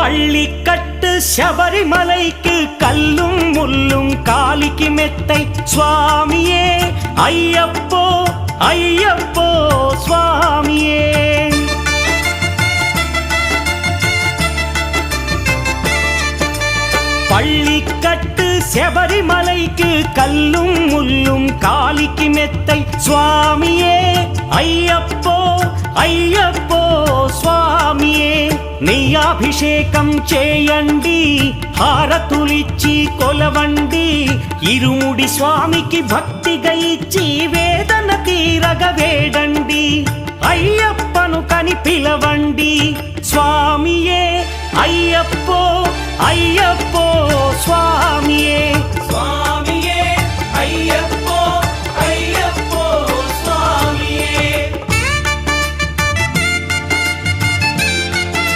பள்ளிக்கட்டு சபரிமலைக்கு கல்லும் முள்ளும் காலிக்கு மெத்தை சுவாமியே ஐயப்போ ஐயப்போ சுவாமியே. பள்ளிக்கட்டு சபரிமலைக்கு கல்லும் முள்ளும் காலிக்கு மெத்தை சுவாமியே ஐயப்போ ஐயப்போ స్వామియే నెయ్యాభిషేకం చేయండి హారతులిచ్చి కొలవండి ఇరుముడి స్వామికి భక్తిగా ఇచ్చి వేదన తీరగ వేడండి అయ్యప్పను కని పిలవండి స్వామియే అయ్యప్పో అయ్యప్పో స్వామియే స్వామి